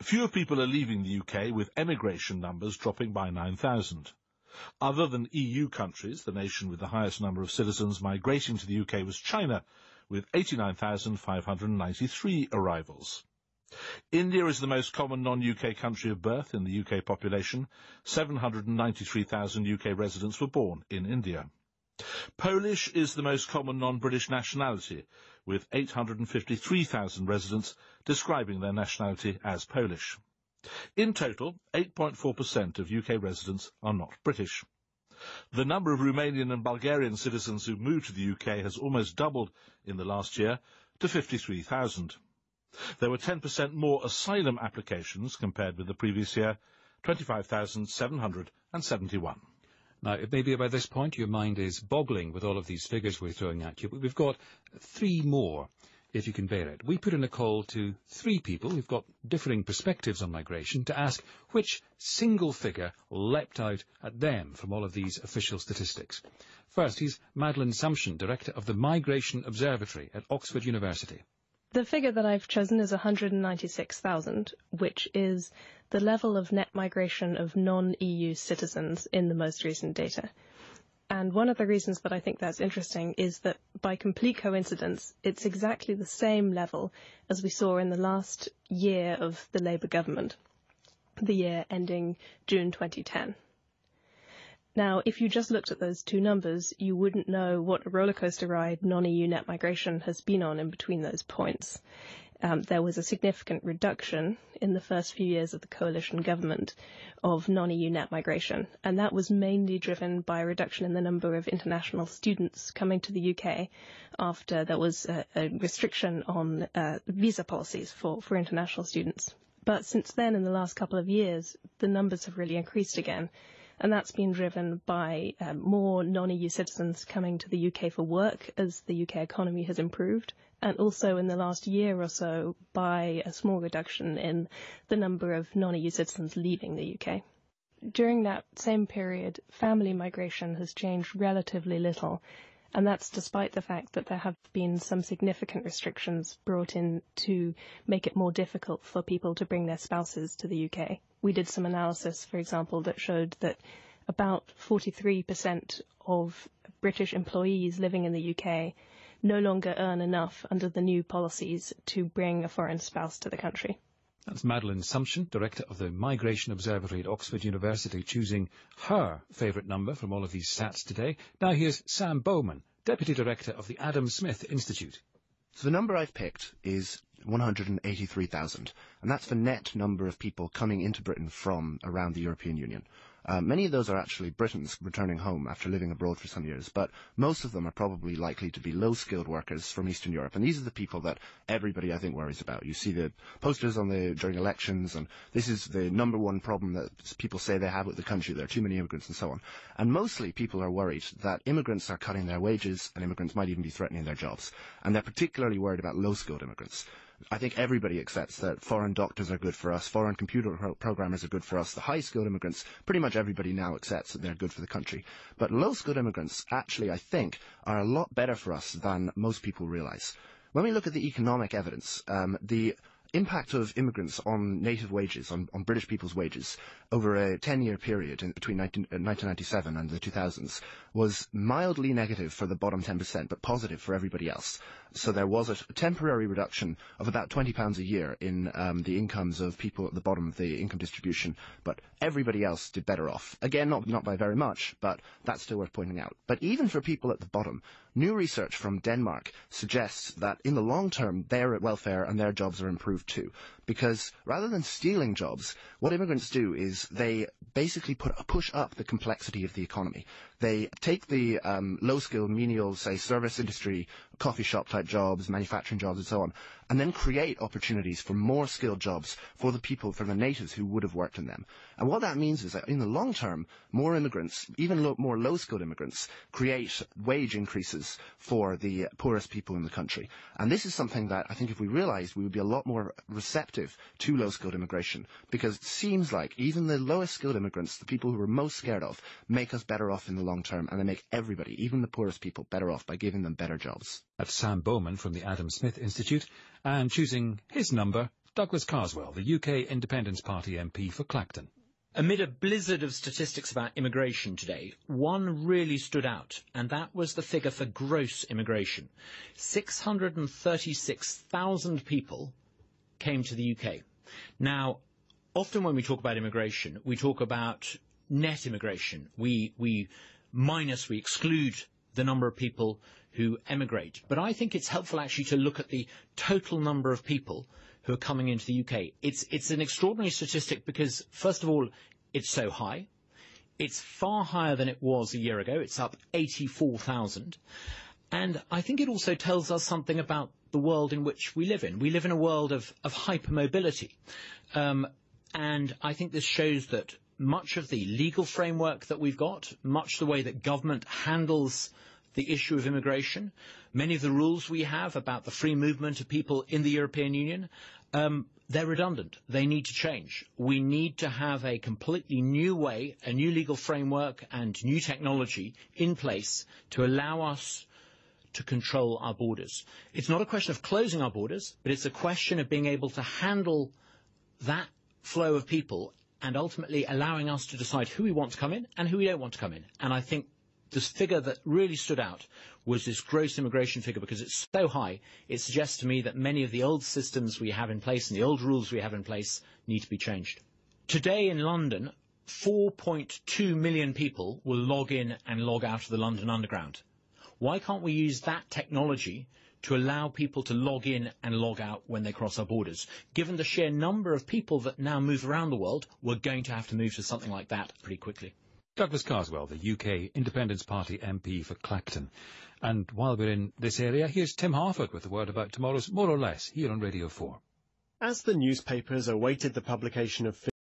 Fewer people are leaving the UK, with emigration numbers dropping by 9,000. Other than EU countries, the nation with the highest number of citizens migrating to the UK was China, with 89,593 arrivals. India is the most common non-UK country of birth in the UK population. 793,000 UK residents were born in India. Polish is the most common non-British nationality, with 853,000 residents describing their nationality as Polish. In total, 8.4% of UK residents are not British. The number of Romanian and Bulgarian citizens who moved to the UK has almost doubled in the last year to 53,000. There were 10% more asylum applications compared with the previous year, 25,771. Now, it may be by this point your mind is boggling with all of these figures we're throwing at you, but we've got three more, if you can bear it. We put in a call to three people who've got differing perspectives on migration to ask which single figure leapt out at them from all of these official statistics. First, he's Madeleine Sumption, Director of the Migration Observatory at Oxford University. The figure that I've chosen is 196,000, which is the level of net migration of non-EU citizens in the most recent data. And one of the reasons that I think that's interesting is that by complete coincidence, it's exactly the same level as we saw in the last year of the Labour government, the year ending June 2010. Now, if you just looked at those two numbers, you wouldn't know what a rollercoaster ride non-EU net migration has been on in between those points. There was a significant reduction in the first few years of the coalition government of non-EU net migration, and that was mainly driven by a reduction in the number of international students coming to the UK after there was a restriction on visa policies for international students. But since then, in the last couple of years, the numbers have really increased again. And that's been driven by more non-EU citizens coming to the UK for work as the UK economy has improved, and also in the last year or so by a small reduction in the number of non-EU citizens leaving the UK. During that same period, family migration has changed relatively little, and that's despite the fact that there have been some significant restrictions brought in to make it more difficult for people to bring their spouses to the UK. We did some analysis, for example, that showed that about 43% of British employees living in the UK no longer earn enough under the new policies to bring a foreign spouse to the country. That's Madeleine Sumption, Director of the Migration Observatory at Oxford University, choosing her favourite number from all of these stats today. Now here's Sam Bowman, Deputy Director of the Adam Smith Institute. So the number I've picked is 183,000, and that's the net number of people coming into Britain from around the European Union. Many of those are actually Britons returning home after living abroad for some years, but most of them are probably likely to be low-skilled workers from Eastern Europe, and these are the people that everybody, I think, worries about. You see the posters during elections, and this is the number one problem that people say they have with the country. There are too many immigrants and so on. And mostly people are worried that immigrants are cutting their wages, and immigrants might even be threatening their jobs. And they're particularly worried about low-skilled immigrants. I think everybody accepts that foreign doctors are good for us, foreign computer programmers are good for us, the high-skilled immigrants, pretty much everybody now accepts that they're good for the country. But low-skilled immigrants actually, I think, are a lot better for us than most people realise. When we look at the economic evidence, the impact of immigrants on native wages, on British people's wages, over a 10-year period between 1997 and the 2000s, was mildly negative for the bottom 10%, but positive for everybody else. So there was a temporary reduction of about £20 a year in the incomes of people at the bottom of the income distribution, but everybody else did better off. Again, not by very much, but that's still worth pointing out. But even for people at the bottom, new research from Denmark suggests that in the long term, their welfare and their jobs are improved too. Because rather than stealing jobs, what immigrants do is they basically push up the complexity of the economy. They take the low-skilled, menial, say, service industry, coffee shop type jobs, manufacturing jobs and so on, and then create opportunities for more skilled jobs for the people, for the natives who would have worked in them. And what that means is that in the long term, more immigrants, even more low-skilled immigrants, create wage increases for the poorest people in the country. And this is something that I think if we realised, we would be a lot more receptive to low-skilled immigration, because it seems like even the lowest skilled immigrants, the people who we're most scared of, make us better off in the long term, and they make everybody, even the poorest people, better off by giving them better jobs. That's Sam Bowman from the Adam Smith Institute, and choosing his number, Douglas Carswell, the UK Independence Party MP for Clacton. Amid a blizzard of statistics about immigration today, one really stood out, and that was the figure for gross immigration. 636,000 people came to the UK. Now, often when we talk about immigration, we talk about net immigration. We exclude the number of people who emigrate. But I think it's helpful actually to look at the total number of people who are coming into the UK. It's an extraordinary statistic because, first of all, it's so high. It's far higher than it was a year ago. It's up 84,000. And I think it also tells us something about the world in which we live in. We live in a world of hypermobility. And I think this shows that much of the legal framework that we've got, much the way that government handles the issue of immigration, many of the rules we have about the free movement of people in the European Union, they're redundant. They need to change. We need to have a completely new way, a new legal framework and new technology in place to allow us to control our borders. It's not a question of closing our borders, but it's a question of being able to handle that flow of people and ultimately allowing us to decide who we want to come in and who we don't want to come in. And I think this figure that really stood out was this gross immigration figure because it's so high. It suggests to me that many of the old systems we have in place and the old rules we have in place need to be changed. Today in London, 4.2 million people will log in and log out of the London Underground. Why can't we use that technology to allow people to log in and log out when they cross our borders? Given the sheer number of people that now move around the world, we're going to have to move to something like that pretty quickly. Douglas Carswell, the UK Independence Party MP for Clacton. And while we're in this area, here's Tim Harford with a word about tomorrow's More or Less here on Radio 4. As the newspapers awaited the publication of